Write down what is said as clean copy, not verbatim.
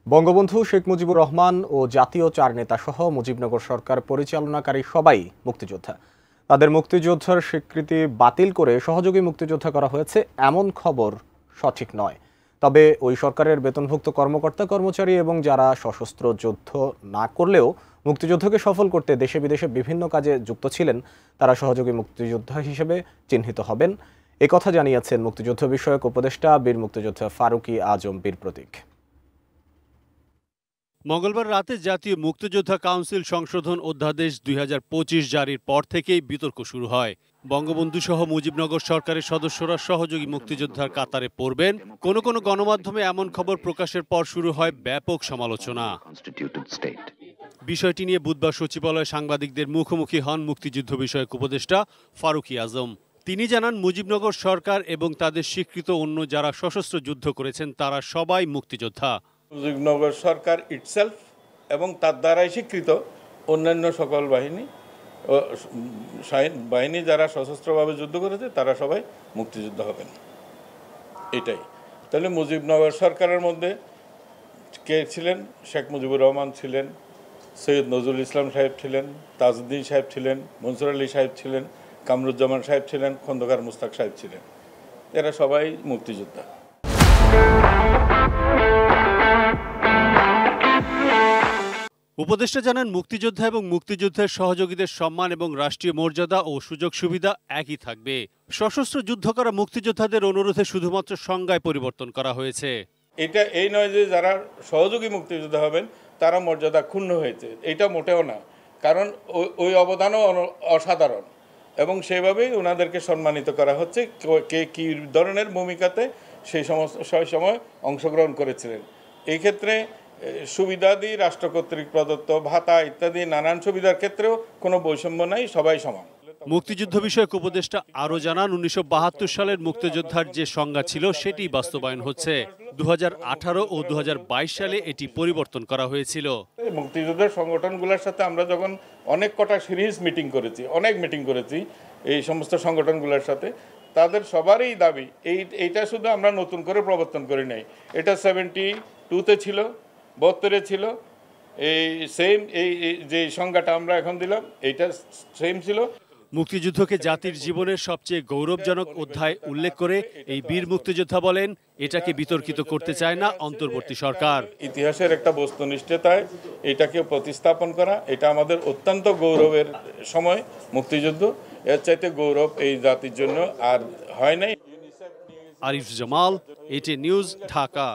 বঙ্গবন্ধু শেখ মুজিবুর রহমান ও জাতীয় চার নেতাসহ মুজিবনগর সরকার পরিচালনাকারী সবাই মুক্তিযোদ্ধা। তাদের মুক্তিযুদ্ধের স্বীকৃতি বাতিল করে সহযোগী মুক্তিযোদ্ধা করা হয়েছে এমন খবর সঠিক নয়। তবে ওই সরকারের বেতনভুক্ত কর্মকর্তা কর্মচারী এবং যারা সশস্ত্র যুদ্ধ না করলেও মুক্তিযুদ্ধকে সফল করতে দেশে বিদেশে বিভিন্ন কাজে যুক্ত ছিলেন, তারা সহযোগী মুক্তিযোদ্ধা হিসেবে চিহ্নিত হবেন। একথা জানিয়েছেন মুক্তিযুদ্ধ বিষয়ক উপদেষ্টা বীর মুক্তিযোদ্ধা ফারুকী আজম বীর প্রতীক। মঙ্গলবার রাতে জাতীয় মুক্তিযোদ্ধা কাউন্সিল সংশোধন অধ্যাদেশ 2025 জারির পর থেকেই বিতর্ক শুরু হয়। বঙ্গবন্ধু সহ মুজিবনগর সরকারের সদস্যরা সহযোগী মুক্তিযোদ্ধার কাতারে পড়বেন, কোনো কোনো গণমাধ্যমে এমন খবর প্রকাশের পর শুরু হয় ব্যাপক সমালোচনা। বিষয়টি নিয়ে বুধবার সচিবালয়ে সাংবাদিকদের মুখোমুখি হন মুক্তিযুদ্ধ বিষয়ক উপদেষ্টা ফারুকী আজম। তিনি জানান, মুজিবনগর সরকার এবং তাদের স্বীকৃত অন্য যারা সশস্ত্র যুদ্ধ করেছেন তারা সবাই মুক্তিযোদ্ধা। মুজিবনগর সরকার ইটসেলফ এবং তার দ্বারাই স্বীকৃত অন্যান্য সকল বাহিনী যারা সশস্ত্রভাবে যুদ্ধ করেছে তারা সবাই মুক্তিযোদ্ধা হবেন। এটাই তাহলে মুজিবনগর সরকারের মধ্যে কে ছিলেন? শেখ মুজিবুর রহমান ছিলেন, সৈয়দ নজরুল ইসলাম সাহেব ছিলেন, তাজউদ্দিন সাহেব ছিলেন, মনসুর আলী সাহেব ছিলেন, কামরুজ্জামান সাহেব ছিলেন, খন্দকার মুস্তাক সাহেব ছিলেন। এরা সবাই মুক্তিযোদ্ধা। উপদেষ্টা জানান, মুক্তিযোদ্ধা এবং মুক্তিযুদ্ধের সহযোগীদের সম্মান এবং রাষ্ট্রীয় মর্যাদা ও সুযোগ সুবিধা একই থাকবে। সশস্ত্র যুদ্ধ করা মুক্তিযোদ্ধাদের অনুরোধে শুধুমাত্র সংজ্ঞায় পরিবর্তন করা হয়েছে। এটা এই নয় যে যারা সহযোগী মুক্তিযোদ্ধা হবেন তারা মর্যাদা ক্ষুণ্ণ হয়েছে, এটা মোটেও না। কারণ ওই অবদানও অসাধারণ এবং সেইভাবেই ওনাদেরকে সম্মানিত করা হচ্ছে। কে কী ধরনের ভূমিকাতে সেই সময় অংশগ্রহণ করেছিলেন। এই ক্ষেত্রে সুবিধাদি রাষ্ট্র কর্তৃক প্রদত্ত ভাতা ইত্যাদি নানান সুবিধার ক্ষেত্রেও কোনো বৈষম্য নাই, সবাই সমান। মুক্তিযুদ্ধ বিষয়ক উপদেষ্টা আরও জানান, 1972 সালের মুক্তিযোদ্ধার যে সংজ্ঞা ছিল সেটি বাস্তবায়ন হচ্ছে। 2018 ও 2022 সালে এটি পরিবর্তন করা হয়েছিল। মুক্তিযুদ্ধের সংগঠনগুলোর সাথে আমরা যখন অনেক কটা সিরিজ মিটিং করেছি এই সমস্ত সংগঠনগুলোর সাথে, তাদের সবারই দাবি এইটা শুধু আমরা নতুন করে প্রবর্তন করি নাই। এটা 72-তে ছিল, 72-এ ছিল, এই সেম এই যে সংজ্ঞাটা আমরা এখন দিলাম এইটা সেম ছিল। মুক্তিযুদ্ধকে জাতির জীবনের সবচেয়ে গৌরবজনক অধ্যায় উল্লেখ করে এই বীর মুক্তিযোদ্ধা বলেন, এটাকে বিতর্কিত করতে চায় না অন্তর্বর্তী সরকার। ইতিহাসের একটা বস্তুনিষ্ঠতায় এটাকে প্রতিস্থাপন করা, এটা আমাদের অত্যন্ত গৌরবের সময়। মুক্তিযুদ্ধ এর চাইতে গৌরব এই জাতির জন্য আর হয় নাই। আরিফ জামাল, এটি নিউজ, ঢাকা।